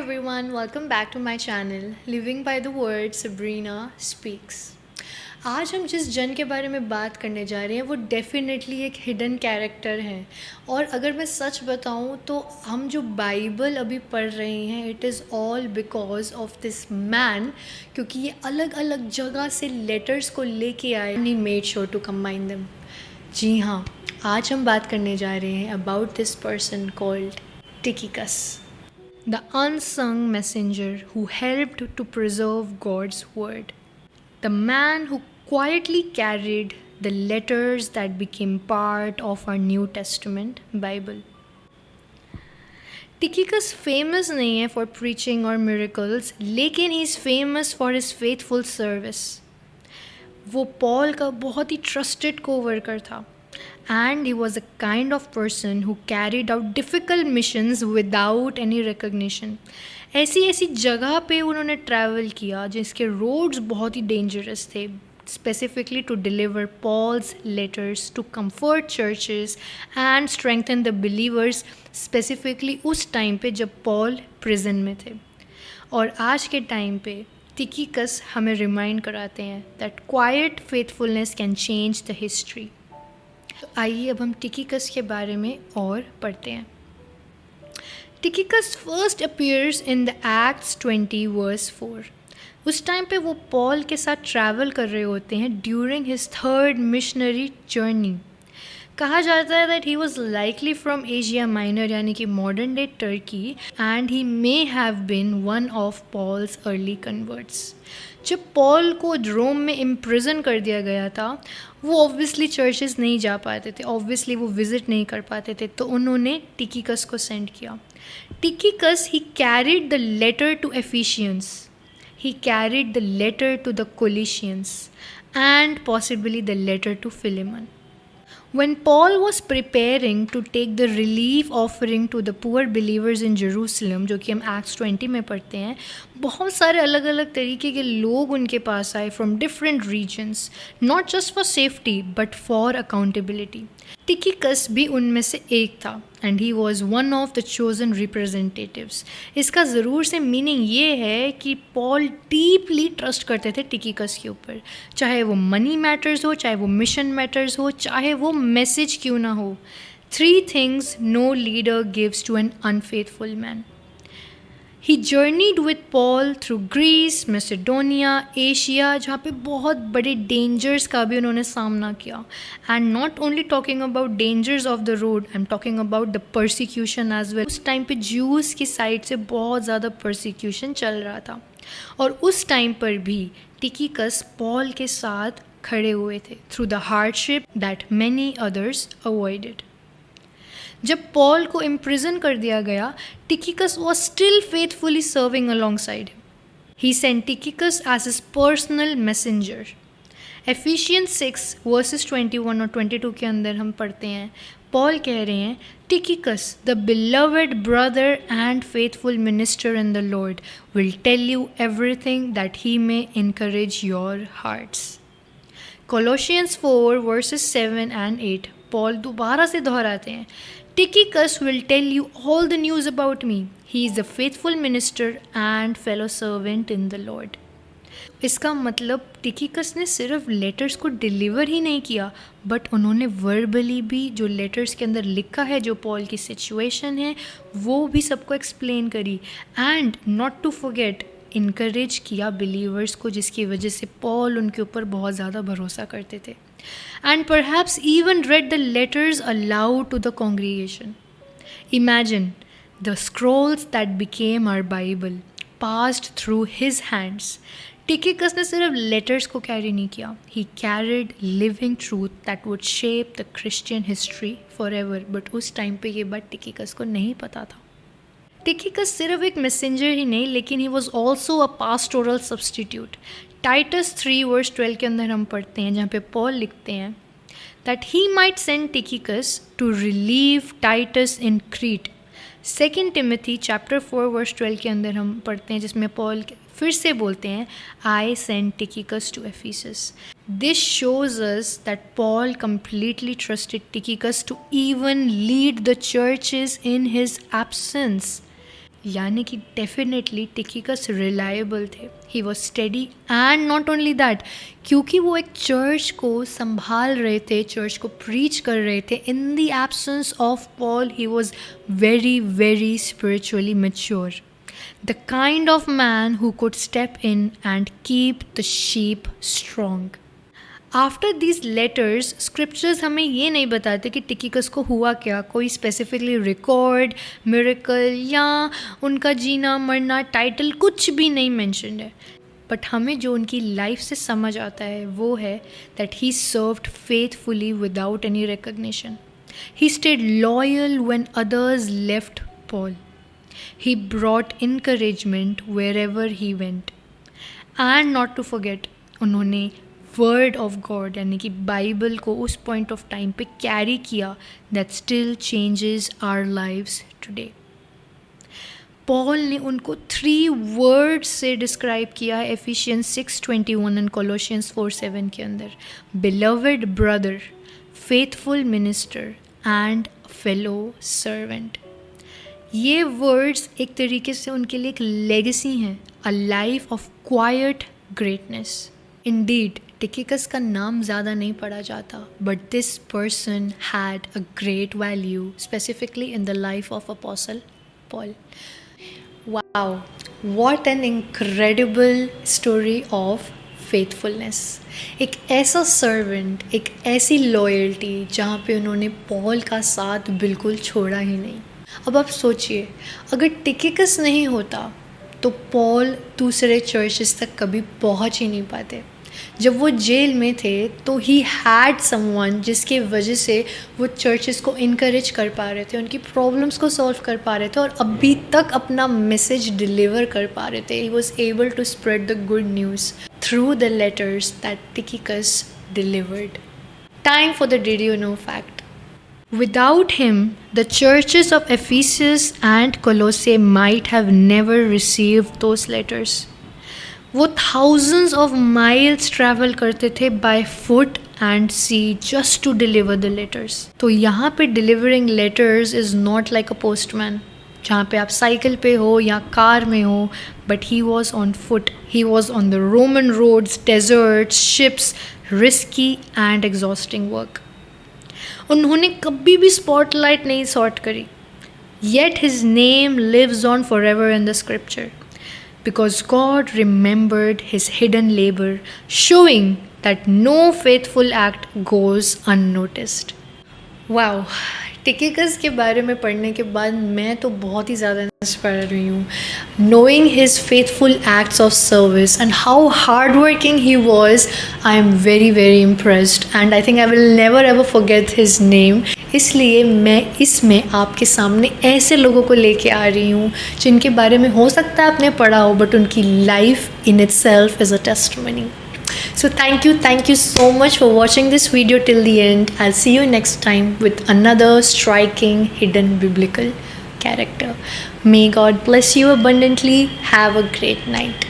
everyone, welcome back to my channel Living by the Word Sabrina Speaks। आज हम जिस जन के बारे में बात करने जा रहे हैं वो डेफिनेटली एक हिडन कैरेक्टर है। और अगर मैं सच बताऊं तो हम जो बाइबल अभी पढ़ रहे हैं it is all because of this man, क्योंकि ये अलग अलग जगह से लेटर्स को लेके आए and he made sure to combine them. जी हाँ, आज हम बात करने जा रहे हैं about this person called Tychicus, the unsung messenger who helped to preserve God's word, the man who quietly carried the letters that became part of our New Testament Bible. Tychicus famous नहीं है for preaching or miracles, लेकिन he is famous for his faithful service. वो Paul का बहुत ही trusted co-worker था and he was a kind of person who carried out difficult missions without any recognition. ऐसी जगह पे उन्होंने ट्रैवल किया जिसके रोड्स बहुत ही डेंजरस थे, specifically to deliver Paul's letters to comfort churches and strengthen the believers, specifically उस time पे जब पॉल प्रिजन में थे। और आज के टाइम पे Tychicus हमें रिमाइंड कराते हैं that quiet faithfulness can change the history. तो आइए अब हम टिकिकस के बारे में और पढ़ते हैं। Tychicus first appears in the Acts 20 verse 4। उस टाइम पे वो पॉल के साथ ट्रैवल कर रहे होते हैं during his third missionary journey. कहा जाता है that he was likely from Asia Minor यानी कि modern day Turkey and he may have been one of Paul's early converts. जब पॉल को रोम में इम्प्रिजन कर दिया गया था वो ऑब्वियसली चर्चेस नहीं जा पाते थे, ऑब्वियसली वो विज़िट नहीं कर पाते थे, तो उन्होंने टिकिकस को सेंड किया। Tychicus he carried the letter to Ephesians, he carried the letter to the Colossians and possibly the letter to Philemon. When Paul was preparing to take the relief offering to the poor believers in Jerusalem, जो कि हम Acts 20 में पढ़ते हैं, बहुत सारे अलग अलग तरीके के लोग उनके पास आए from different regions, not just for safety but for accountability. टिकिकस भी उनमें से एक था and he was one of the chosen representatives. इसका ज़रूर से मीनिंग ये है कि पॉल डीपली ट्रस्ट करते थे टिकिकस के ऊपर, चाहे वो मनी मैटर्स हो, चाहे वो मिशन मैटर्स हो, चाहे वो मैसेज क्यों ना हो। 3 things no leader gives to an unfaithful man. He journeyed with Paul through Greece, Macedonia, Asia, जहाँ पे बहुत बड़े डेंजर्स का भी उन्होंने सामना किया। And not only talking about dangers of the road, I am talking about the persecution as well. उस टाइम पे ज्यूज़ की साइड से बहुत ज़्यादा परसिक्यूशन चल रहा था और उस टाइम पर भी टिकिकस पॉल के साथ खड़े हुए थे through the hardship that many others avoided. जब पॉल को इम्प्रिजन कर दिया गया Tychicus was still faithfully serving alongside him. He sent Tychicus as his personal messenger. Ephesians 6 verses 21 और 22 के अंदर हम पढ़ते हैं, पॉल कह रहे हैं Tychicus the beloved brother and faithful minister in the Lord will tell you everything that he may encourage your hearts. Colossians 4 verses 7 and 8 Paul दोबारा से दोहराते हैं Tychicus will tell you all the news about me. He is a faithful minister and fellow servant in the Lord. इसका मतलब टिकिकस ने सिर्फ letters को deliver ही नहीं किया बट उन्होंने वर्बली भी जो लेटर्स के अंदर लिखा है, जो पॉल की सिचुएशन है, वो भी सबको एक्सप्लेन करी and not to forget encourage किया बिलीवर्स को, जिसकी वजह से पॉल उनके ऊपर बहुत ज़्यादा भरोसा करते थे। And perhaps even read the letters aloud to the congregation. Imagine the scrolls that became our Bible passed through his hands. टिकिकस ने सिर्फ लेटर्स को कैरी नहीं किया, he carried living truth that would shape the Christian history forever. But उस time पे ये बात टिकिकस को नहीं पता था। टिकिकस सिर्फ एक मैसेंजर ही नहीं लेकिन he was also a pastoral substitute. Titus 3 verse 12 के अंदर हम पढ़ते हैं जहाँ पे पॉल लिखते हैं that he might send Tychicus to relieve Titus in Crete. 2 Timothy chapter 4 verse 12 के अंदर हम पढ़ते हैं जिसमें पॉल फिर से बोलते हैं I send Tychicus to Ephesus. This shows us that Paul completely trusted Tychicus to even lead the churches in his absence. यानी कि डेफिनेटली टिकिकस रिलायबल थे. He was steady and not only that, क्योंकि वो एक चर्च को संभाल रहे थे, चर्च को प्रीच कर रहे थे. In the absence of Paul he was very very spiritually mature. The kind of man who could step in and keep the sheep strong. After these letters, scriptures हमें ये नहीं बताते कि टिकिकस को हुआ क्या, कोई स्पेसिफिकली रिकॉर्ड, मिरेकल या उनका जीना मरना, टाइटल कुछ भी नहीं मेंशन्ड है. बट हमें जो उनकी लाइफ से समझ आता है वो है that he served faithfully without any recognition. He stayed loyal when others left Paul. He brought encouragement wherever he went. And not to forget, उन्होंने वर्ड ऑफ गॉड यानी कि बाइबल को उस पॉइंट ऑफ टाइम पे carry किया that still changes our lives today. Paul ने उनको 3 words से डिस्क्राइब किया है एफिशियंस 6:21 एंड कोलोशियंस 4:7 के अंदर. Beloved brother, faithful minister and fellow servant. ये वर्ड्स एक तरीके से उनके लिए एक लेगेसी हैं, a life of quiet greatness. Indeed Tychicus का नाम ज़्यादा नहीं पढ़ा जाता, but this person had a great value specifically in the life of apostle Paul. Wow, what an incredible story of faithfulness. एक ऐसा सर्वेंट, एक ऐसी लॉयल्टी जहाँ पे उन्होंने पॉल का साथ बिल्कुल छोड़ा ही नहीं. अब आप सोचिए, अगर टिकिकस नहीं होता तो पॉल दूसरे चर्चेस तक कभी पहुंच ही नहीं पाते. जब वो जेल में थे तो ही हैड समवन जिसके वजह से वो चर्चेस को इनकरेज कर पा रहे थे, उनकी प्रॉब्लम्स को सॉल्व कर पा रहे थे और अभी तक अपना मैसेज डिलीवर कर पा रहे थे. He was able to spread the good news through the letters that Tychicus delivered. Time for the did you know fact. Without him, the churches of Ephesus and Colossae might have never received those letters. वो thousands of miles travel करते थे by foot and sea just to deliver the letters. तो यहाँ पे delivering letters is not like a postman, जहाँ पे आप cycle पे हो या कार में हो, but he was on foot. He was on the Roman roads, deserts, ships, risky and exhausting work. उन्होंने कभी भी स्पॉटलाइट नहीं सॉर्ट करी. Yet his name lives on for ever in the scripture because God remembered his hidden labour, showing that no faithful act goes unnoticed. Wow, Tychicus के बारे में पढ़ने के बाद मैं तो बहुत ही ज़्यादा इंस्पायर हुई हूँ. Knowing his faithful acts of service and how hard working he was, I am very very impressed and I think I will never ever forget his name. इसलिए मैं इसमें आपके सामने ऐसे लोगों को लेके आ रही हूँ जिनके बारे में हो सकता है आपने पढ़ा हो, बट उनकी life in itself is a testimony. So thank you so much for watching this video till the end. I'll see you next time with another striking hidden biblical character. May God bless you abundantly. Have a great night.